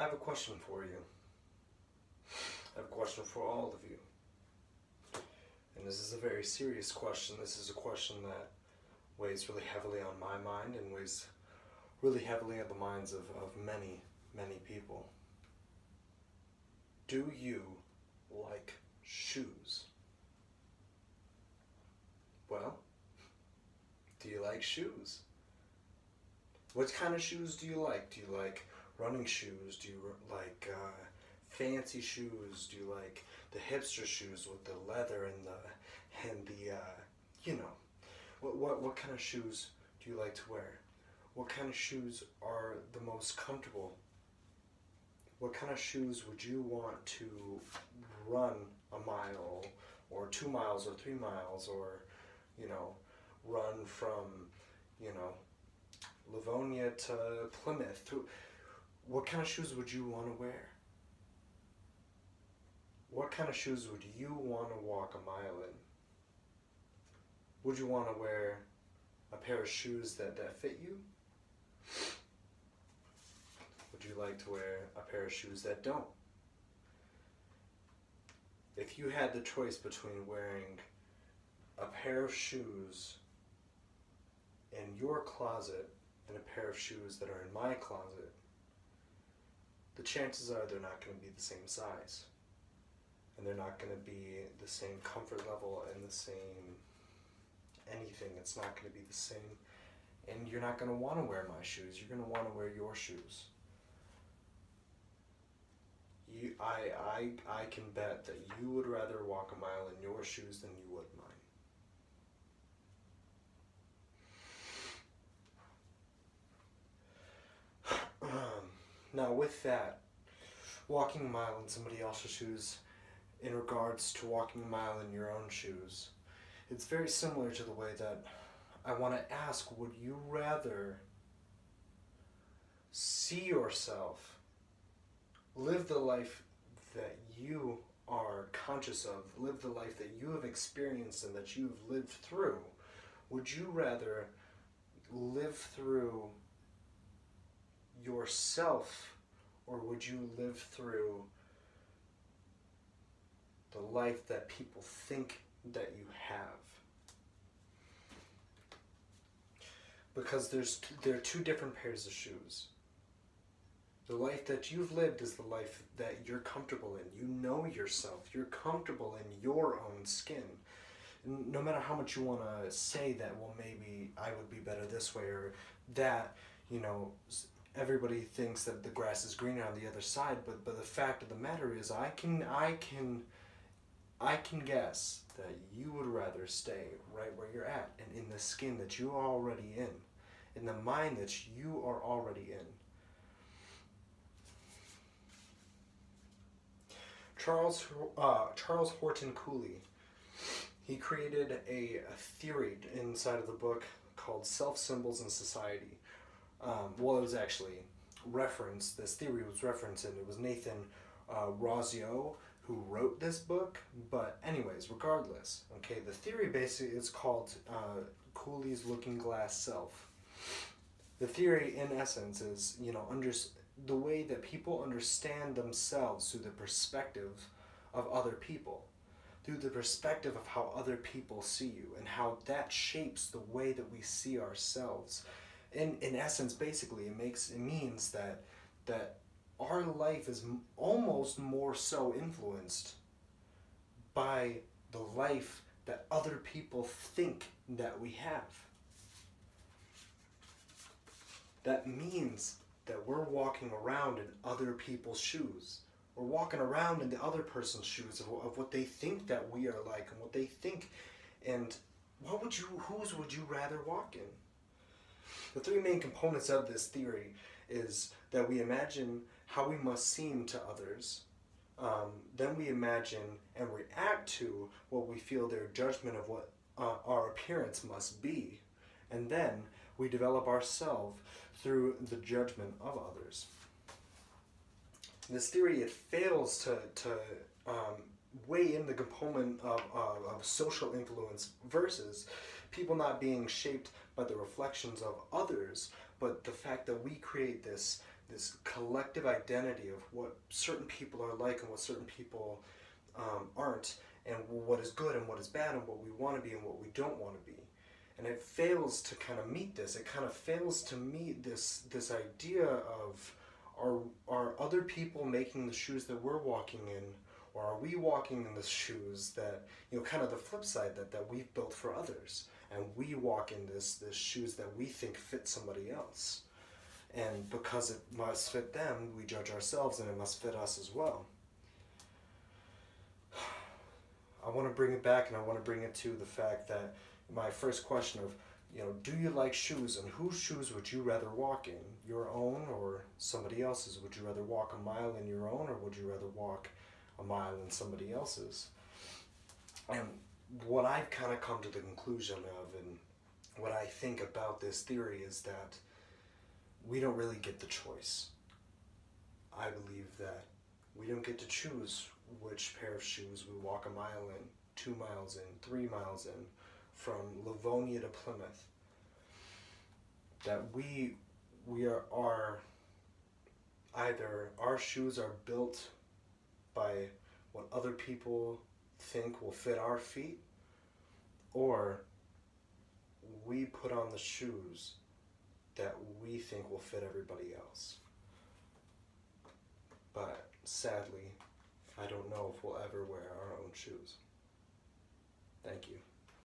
I have a question for you. I have a question for all of you. And this is a very serious question. This is a question that weighs really heavily on my mind and weighs really heavily on the minds of many, many people. Do you like shoes? Well, do you like shoes? What kind of shoes do you like? Do you like running shoes? Do you like fancy shoes? Do you like the hipster shoes with the leather and the you know, what kind of shoes do you like to wear? What kind of shoes are the most comfortable? What kind of shoes would you want to run a mile or 2 miles or 3 miles, or, you know, run from, you know, Livonia to Plymouth? What kind of shoes would you want to wear? What kind of shoes would you want to walk a mile in? Would you want to wear a pair of shoes that fit you? Would you like to wear a pair of shoes that don't? If you had the choice between wearing a pair of shoes in your closet and a pair of shoes that are in my closet, the chances are they're not going to be the same size. And they're not going to be the same comfort level and the same anything. It's not going to be the same. And you're not going to want to wear my shoes. You're going to want to wear your shoes. I can bet that you would rather walk a mile in your shoes than you would mine. Now with that, walking a mile in somebody else's shoes in regards to walking a mile in your own shoes, it's very similar to the way that I want to ask, would you rather see yourself live the life that you are conscious of, live the life that you have experienced and that you've lived through? Would you rather live through yourself, or would you live through the life that people think that you have? Because there are two different pairs of shoes. The life that you've lived is the life that you're comfortable in. You know yourself. You're comfortable in your own skin. No matter how much you want to say that, well, maybe I would be better this way, or that, you know, everybody thinks that the grass is greener on the other side, but the fact of the matter is, I can guess that you would rather stay right where you're at, and in the skin that you are already in the mind that you are already in. Charles Horton Cooley, he created a theory inside of the book called Self-Symbols in Society. Well, it was actually referenced, this theory was referenced, and it was Nathan Rosio who wrote this book. But anyways, regardless, okay, the theory basically is called Cooley's Looking Glass Self. The theory, in essence, is, you know, the way that people understand themselves through the perspective of other people, through the perspective of how other people see you, and how that shapes the way that we see ourselves. In essence, basically, it means that our life is almost more so influenced by the life that other people think that we have. That means that we're walking around in other people's shoes. We're walking around in the other person's shoes of what they think that we are like and what they think. And whose would you rather walk in? The three main components of this theory is that we imagine how we must seem to others. Then we imagine and react to what we feel their judgment of what our appearance must be. And then we develop ourselves through the judgment of others. This theory, it fails to weigh in the component of social influence versus people not being shaped by the reflections of others, but the fact that we create this this collective identity of what certain people are like and what certain people aren't, and what is good and what is bad, and what we want to be and what we don't want to be. And it fails to kind of meet this. It kind of fails to meet this idea of, are other people making the shoes that we're walking in, or are we walking in the shoes that, kind of the flip side that we've built for others, and we walk in this shoes that we think fit somebody else. And because it must fit them, we judge ourselves, and it must fit us as well. I want to bring it back, and I want to bring it to the fact that my first question of, do you like shoes, and whose shoes would you rather walk in? Your own or somebody else's? Would you rather walk a mile in your own, or would you rather walk a mile in somebody else's? And what I've kind of come to the conclusion of, and what I think about this theory, is that we don't really get the choice. I believe that we don't get to choose which pair of shoes we walk a mile in, 2 miles in, 3 miles in, from Livonia to Plymouth. That we are either our shoes are built by what other people think will fit our feet, or we put on the shoes that we think will fit everybody else. But sadly, I don't know if we'll ever wear our own shoes. Thank you.